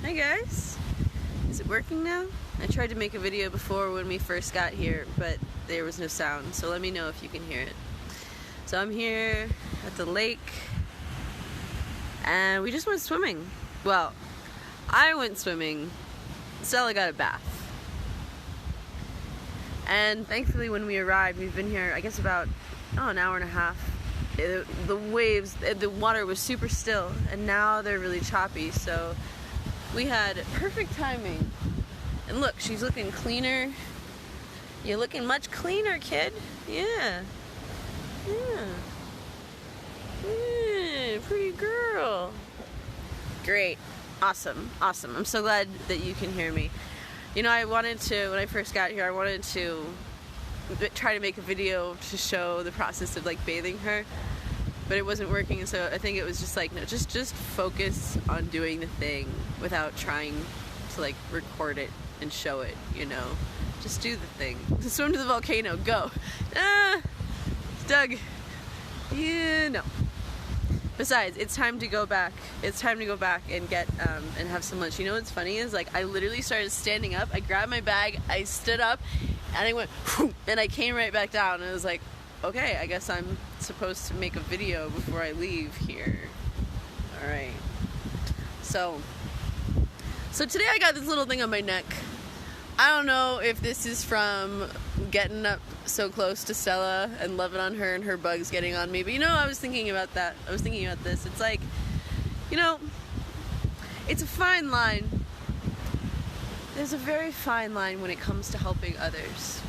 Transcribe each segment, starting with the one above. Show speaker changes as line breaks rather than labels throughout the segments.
Hi guys, is it working now? I tried to make a video before when we first got here, but there was no sound, so let me know if you can hear it. So I'm here at the lake, and we just went swimming. Well, I went swimming, Stella got a bath. And thankfully when we arrived, we've been here, I guess about, an hour and a half. The waves, the water was super still, and now they're really choppy, so we had perfect timing. And look, she's looking cleaner. You're looking much cleaner, kid. Yeah. Pretty girl. Great. Awesome. I'm so glad that you can hear me. You know, I wanted to, when I first got here, I wanted to try to make a video to show the process of like bathing her, but it wasn't working, so I think it was just like, no, just focus on doing the thing without trying to like record it and show it, you know. Just do the thing. Swim to the volcano, go. Doug. Yeah, no. Besides, it's time to go back. It's time to go back and get and have some lunch. You know what's funny is, like, I literally started standing up. I grabbed my bag, I stood up, and I went, whoop, and I came right back down. And I was like, okay, I guess I'm supposed to make a video before I leave here. All right. So today I got this little thing on my neck. I don't know if this is from getting up so close to Stella and loving on her and her bugs getting on me, but you know, I was thinking about that. I was thinking about this. It's like, you know, it's a fine line. There's a very fine line when it comes to helping others.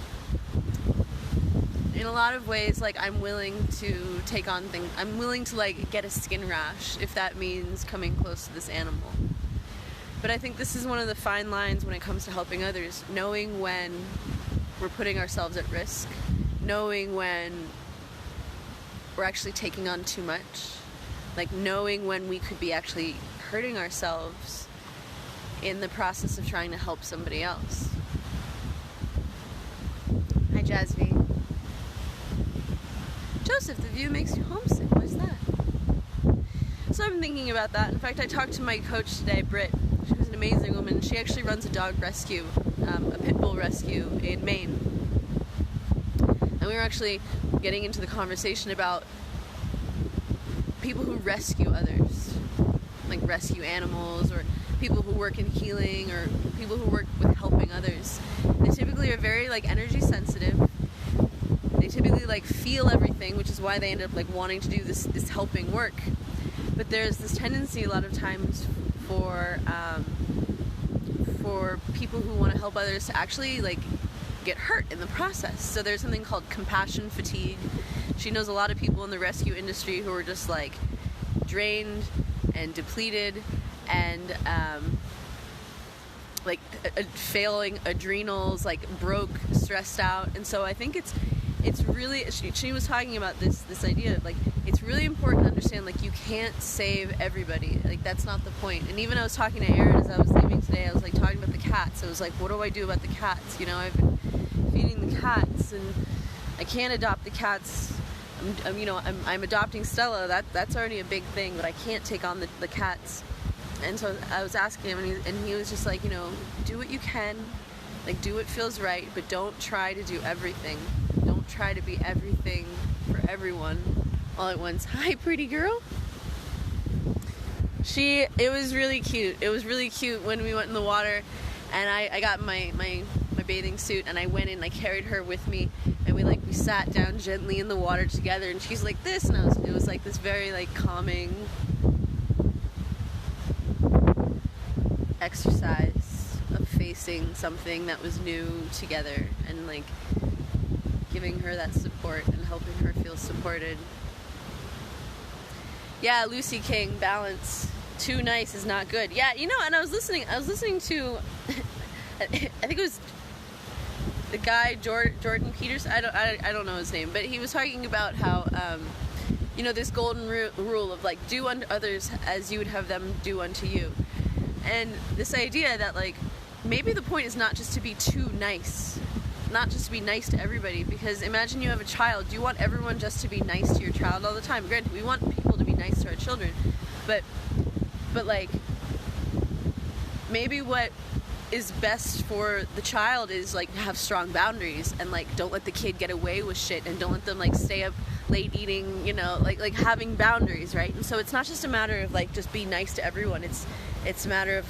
In a lot of ways, like, I'm willing to take on things. I'm willing to, like, get a skin rash if that means coming close to this animal. But I think this is one of the fine lines when it comes to helping others, knowing when we're putting ourselves at risk, knowing when we're actually taking on too much, like knowing when we could be actually hurting ourselves in the process of trying to help somebody else. Hi, Jasmine. Joseph, the view makes you homesick. What's that? So I'm thinking about that. In fact, I talked to my coach today, Britt. She was an amazing woman. She actually runs a dog rescue, a pit bull rescue in Maine. And we were actually getting into the conversation about people who rescue others, like rescue animals, or people who work in healing, or people who work with helping others. They typically are very, like, energy sensitive. They typically, like, feel everything, which is why they end up, like, wanting to do this helping work. But there's this tendency a lot of times for people who want to help others to actually, like, get hurt in the process. So there's something called compassion fatigue. She knows a lot of people in the rescue industry who are just, like, drained and depleted and like failing adrenals, like broke, stressed out. And so I think it's really, she was talking about this idea of, like, it's really important to understand, like, you can't save everybody. Like, that's not the point. And even I was talking to Erin as I was leaving today, I was, like, talking about the cats. I was like, what do I do about the cats? You know, I've been feeding the cats, and I can't adopt the cats. I'm adopting Stella. That's already a big thing, but I can't take on the cats. And so I was asking him, and he was just like, you know, do what you can, like, do what feels right, but don't try to do everything. Don't try to be everything for everyone all at once. Hi, pretty girl. It was really cute. It was really cute when we went in the water, and I got my bathing suit, and I went in, I carried her with me, and we sat down gently in the water together, and she's like this, and it was like this very, like, calming exercise of facing something that was new together, and, like, giving her that support and helping her feel supported. Yeah, Lucy King, balance. Too nice is not good. Yeah, you know, and I was listening to I think it was the guy Jordan Peters. I don't know his name, but he was talking about how you know, this golden rule of, like, do unto others as you would have them do unto you. And this idea that, like, maybe the point is not just to be too nice, not just to be nice to everybody, because imagine you have a child. Do you want everyone just to be nice to your child all the time? Granted, we want people to be nice to our children, but like, maybe what is best for the child is like have strong boundaries, and like don't let the kid get away with shit, and don't let them like stay up late eating, you know, like having boundaries, right? And so it's not just a matter of like just be nice to everyone. It's a matter of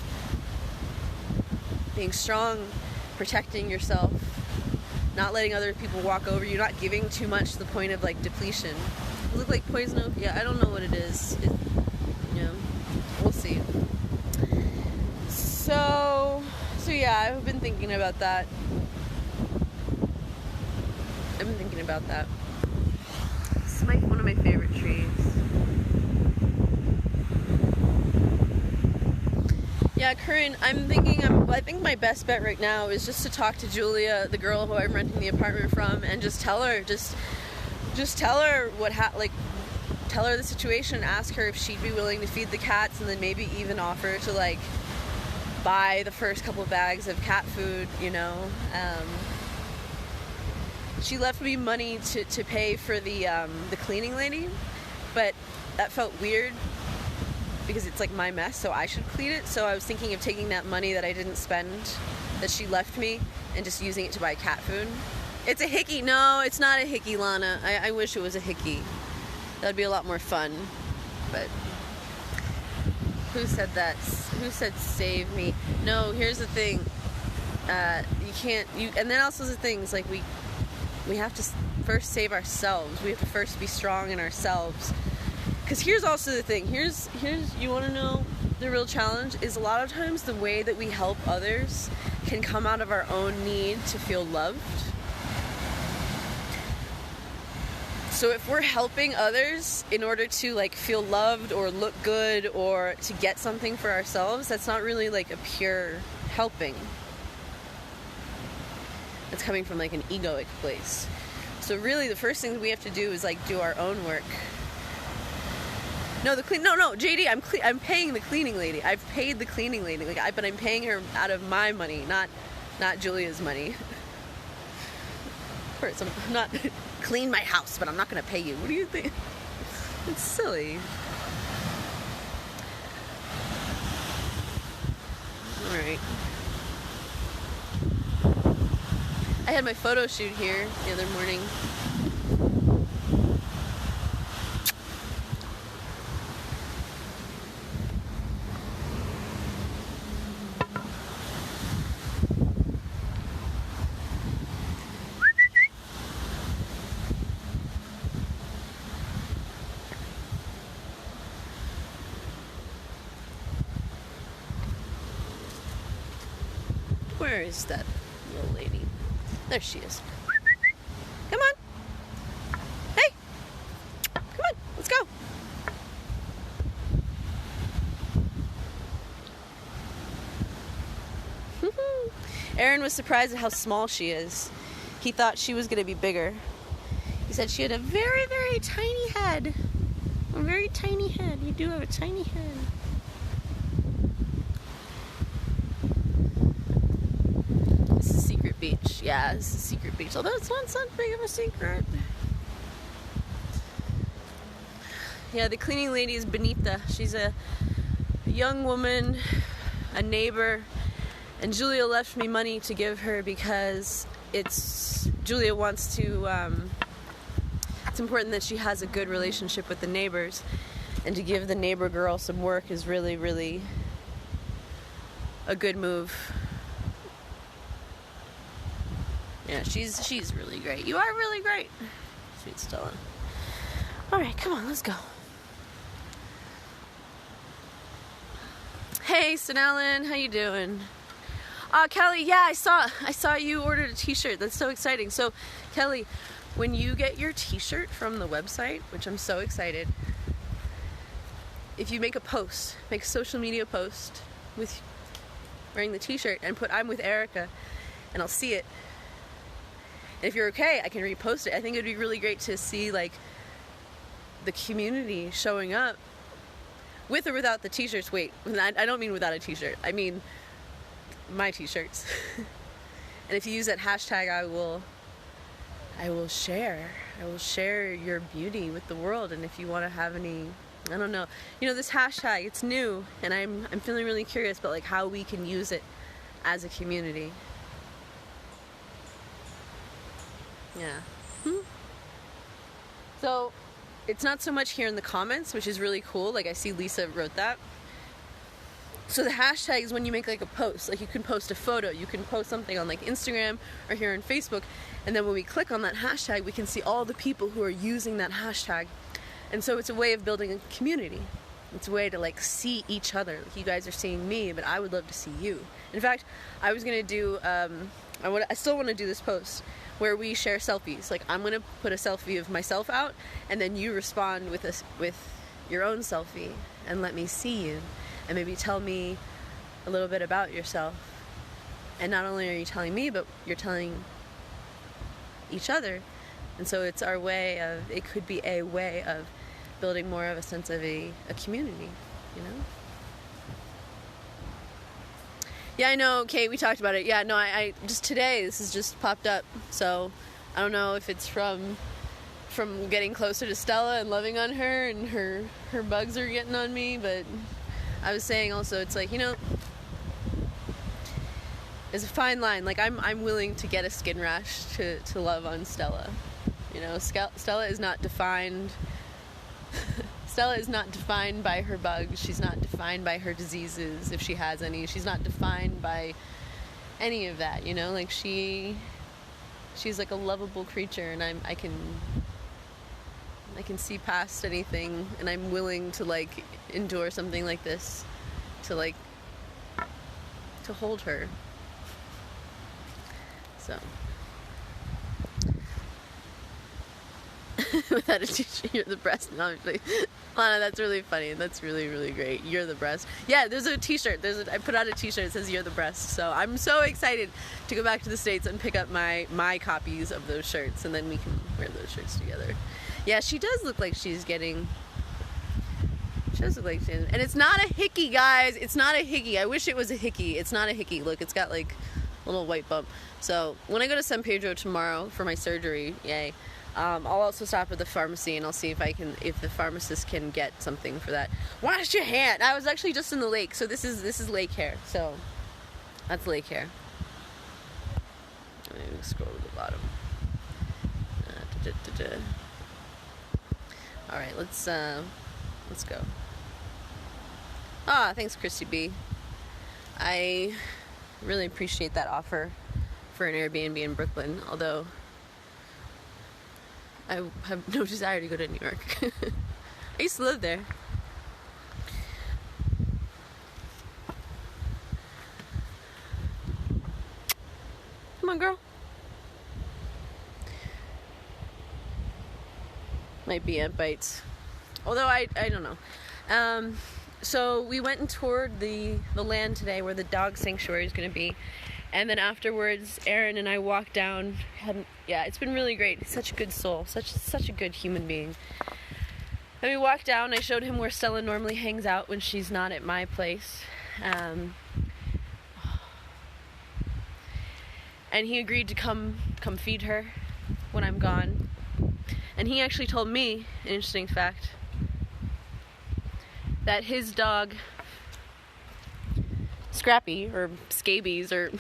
being strong, protecting yourself, not letting other people walk over you, not giving too much to the point of like depletion. Does it look like poison oak? Yeah, I don't know what it is. You know, we'll see. So yeah, I've been thinking about that. This is one of my favorite trees. Yeah, Corinne, I think my best bet right now is just to talk to Julia, the girl who I'm renting the apartment from, and just tell her, just tell her tell her the situation, ask her if she'd be willing to feed the cats, and then maybe even offer to like buy the first couple bags of cat food, you know. She left me money to pay for the cleaning lady, but that felt weird because it's like my mess, so I should clean it. So I was thinking of taking that money that I didn't spend, that she left me, and just using it to buy cat food. It's a hickey. No, it's not a hickey, Lana. I wish it was a hickey. That'd be a lot more fun. But who said that? Who said save me? No, here's the thing. You can't. And then also the things like we have to first save ourselves. We have to first be strong in ourselves. Because here's also the thing. Here's you want to know the real challenge is a lot of times the way that we help others can come out of our own need to feel loved. So if we're helping others in order to like feel loved or look good or to get something for ourselves, that's not really like a pure helping. It's coming from like an egoic place. So really the first thing we have to do is like do our own work. No, JD, I'm paying the cleaning lady. I've paid the cleaning lady, but I'm paying her out of my money, not Julia's money. Of course, I'm not clean my house, but I'm not going to pay you. What do you think? It's silly. All right. I had my photo shoot here the other morning. Where is that little lady? There she is. Come on. Hey. Come on. Let's go. Aaron was surprised at how small she is. He thought she was going to be bigger. He said she had a very, very tiny head. A very tiny head. You do have a tiny head. This is Secret Beach. Yeah, this is Secret Beach. Although it's not big of a secret. Yeah, the cleaning lady is Benita. She's a young woman, a neighbor, and Julia left me money to give her because Julia wants to, it's important that she has a good relationship with the neighbors, and to give the neighbor girl some work is really, really a good move. Yeah, she's really great. You are really great, sweet Stella. All right, come on, let's go. Hey, St. how you doing? Kelly, yeah, I saw you ordered a t-shirt. That's so exciting. So, Kelly, when you get your t-shirt from the website, which I'm so excited, if you make a social media post with wearing the t-shirt and put I'm with Erica, and I'll see it. And if you're okay, I can repost it. I think it would be really great to see like the community showing up with or without the t-shirts. Wait, I don't mean without a t-shirt. I mean my t-shirts. And if you use that hashtag, I will share your beauty with the world. And if you want to have any I don't know. You know, this hashtag, it's new, and I'm feeling really curious about like how we can use it as a community. Yeah. So it's not so much here in the comments, which is really cool. Like I see Lisa wrote that. So the hashtag is when you make like a post. Like you can post a photo, you can post something on like Instagram or here on Facebook, and then when we click on that hashtag, we can see all the people who are using that hashtag. And so it's a way of building a community. It's a way to like see each other. Like you guys are seeing me, but I would love to see you. In fact, I was gonna do, I still want to do this post where we share selfies. Like I'm gonna put a selfie of myself out, and then you respond with your own selfie and let me see you, and maybe tell me a little bit about yourself. And not only are you telling me, but you're telling each other. And so it's our way of, it could be a way of building more of a sense of a community, you know? Yeah, I know, Kate, we talked about it. Yeah, no, I just today, this has just popped up. So I don't know if it's from getting closer to Stella and loving on her, and her bugs are getting on me, but I was saying also, it's like, you know, there's a fine line. Like I'm willing to get a skin rash to love on Stella. You know, Stella is not defined. Stella is not defined by her bugs. She's not defined by her diseases, if she has any. She's not defined by any of that, you know? Like she's like a lovable creature, and I can see past anything, and I'm willing to like endure something like this to hold her. So without a t-shirt, you're the breast. No, Lana, that's really funny. That's really, really great. You're the breast. Yeah, there's a t-shirt. I put out a t-shirt that says you're the breast. So I'm so excited to go back to the States and pick up my copies of those shirts, and then we can wear those shirts together. Yeah, she does look like she's getting... She does look like she's... And it's not a hickey, guys. It's not a hickey. I wish it was a hickey. It's not a hickey. Look, it's got like a little white bump. So when I go to San Pedro tomorrow for my surgery, yay, I'll also stop at the pharmacy, and I'll see if the pharmacist can get something for that. Wash your hand. I was actually just in the lake, so this is lake hair. So that's lake hair. Let me scroll to the bottom. All right, let's go. Thanks, Christy B. I really appreciate that offer for an Airbnb in Brooklyn, although I have no desire to go to New York. I used to live there. Come on, girl. Might be ant bites. Although I don't know. So we went and toured the land today where the dog sanctuary is going to be. And then afterwards, Aaron and I walked down. It's been really great. He's such a good soul, such a good human being. And we walked down. I showed him where Stella normally hangs out when she's not at my place. And he agreed to come feed her when I'm gone. And he actually told me an interesting fact, that his dog, Scrappy, or Scabies, or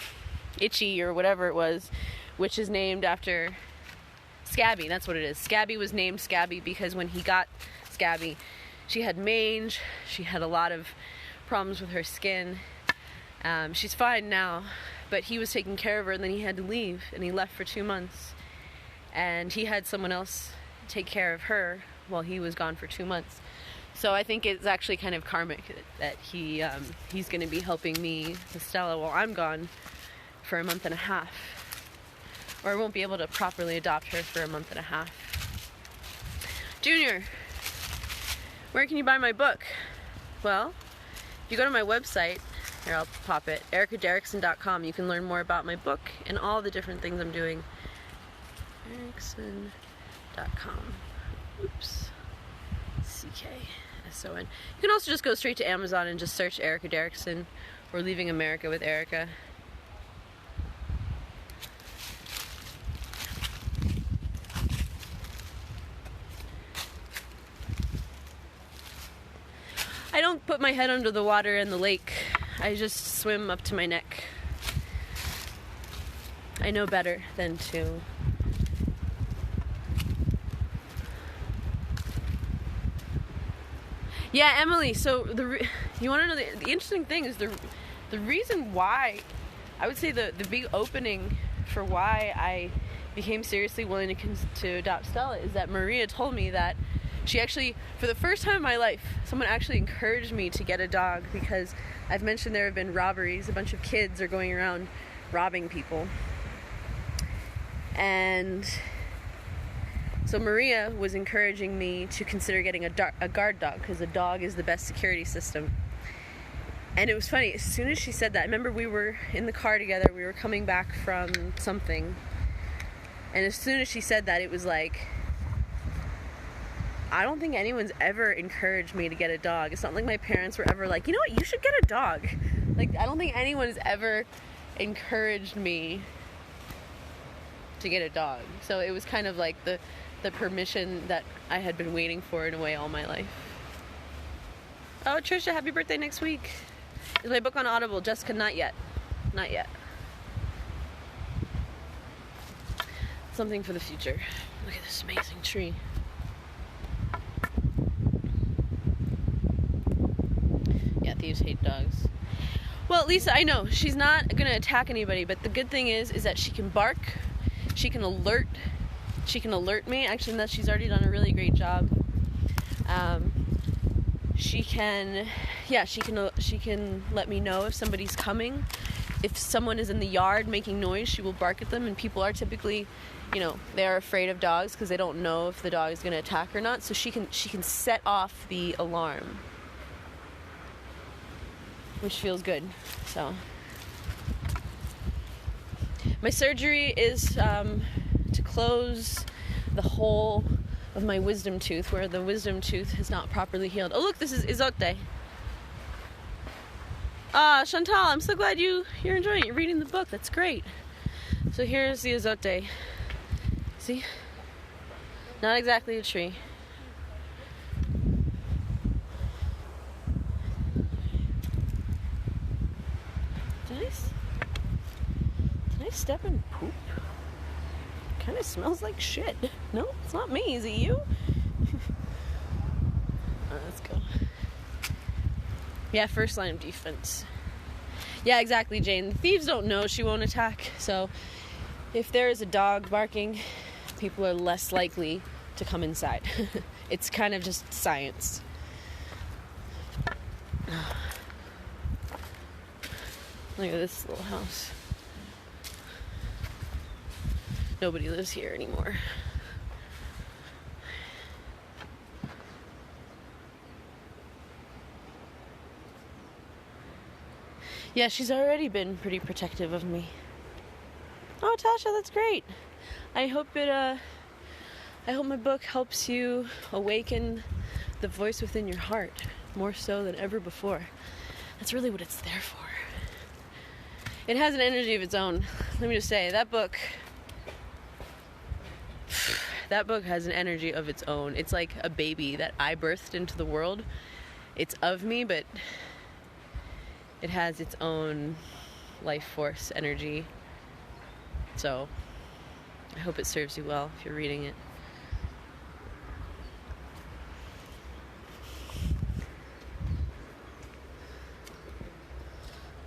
Itchy, or whatever it was, which is named after Scabby, that's what it is. Scabby was named Scabby because when he got Scabby, she had mange, she had a lot of problems with her skin. She's fine now, but he was taking care of her, and then he had to leave, and he left for 2 months. And he had someone else take care of her while he was gone for 2 months. So I think it's actually kind of karmic that he's going to be helping me with Stella while I'm gone for a month and a half. Or I won't be able to properly adopt her for a month and a half. Junior, where can you buy my book? Well, if you go to my website, here I'll pop it, ericaderrickson.com, you can learn more about my book and all the different things I'm doing. Erickson.com. Oops. CKSON. You can also just go straight to Amazon and just search Erica Derrickson or Leaving America with Erica. put my head under the water in the lake. I just swim up to my neck. I know better than to Yeah, Emily, so you want to know the interesting thing is the reason why, I would say the big opening for why I became seriously willing to adopt Stella is that Maria told me that she actually, for the first time in my life, someone actually encouraged me to get a dog, because I've mentioned there have been robberies. A bunch of kids are going around robbing people. And so Maria was encouraging me to consider getting a guard dog, because a dog is the best security system. And it was funny, as soon as she said that, I remember we were in the car together, we were coming back from something, and as soon as she said that, it was like, I don't think anyone's ever encouraged me to get a dog. It's not like my parents were ever like, you know what, you should get a dog. Like, I don't think anyone's ever encouraged me to get a dog. So it was kind of like the permission that I had been waiting for in a way all my life. Oh, Trisha, happy birthday next week. Is my book on Audible? Jessica, not yet. Not yet. Something for the future. Look at this amazing tree. Yeah, thieves hate dogs. Well, Lisa, I know she's not gonna attack anybody, but the good thing is that she can bark, she can alert me. Actually, that she's already done a really great job. She can let me know if somebody's coming. If someone is in the yard making noise, she will bark at them, and people are typically, they're afraid of dogs because they don't know if the dog is going to attack or not. So she can set off the alarm, which feels good. So my surgery is to close the hole of my wisdom tooth, where the wisdom tooth has not properly healed. Oh, look, this is Izote. Chantal, I'm so glad you're enjoying it. You're reading the book. That's great. So here's the Izote. See? Not exactly a tree. Did I step in poop? Kind of smells like shit. No, it's not me. Is it you? Alright, let's go. Yeah, first line of defense. Yeah, exactly, Jane. The thieves don't know she won't attack, so if there is a dog barking, people are less likely to come inside. It's kind of just science. Look at this little house. Nobody lives here anymore. Yeah, she's already been pretty protective of me. Oh, Tasha, that's great. I hope my book helps you awaken the voice within your heart more so than ever before. That's really what it's there for. It has an energy of its own. Let me just say, that book has an energy of its own. It's like a baby that I birthed into the world. It's of me, but it has its own life force energy. So I hope it serves you well if you're reading it.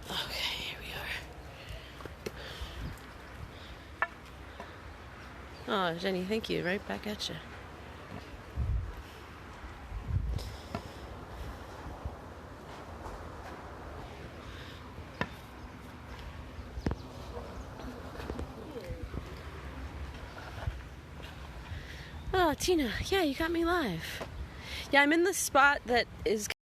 Okay, here we are. Oh, Jenny, thank you. Right back at you. Oh, Tina, yeah, you got me live. Yeah, I'm in the spot that is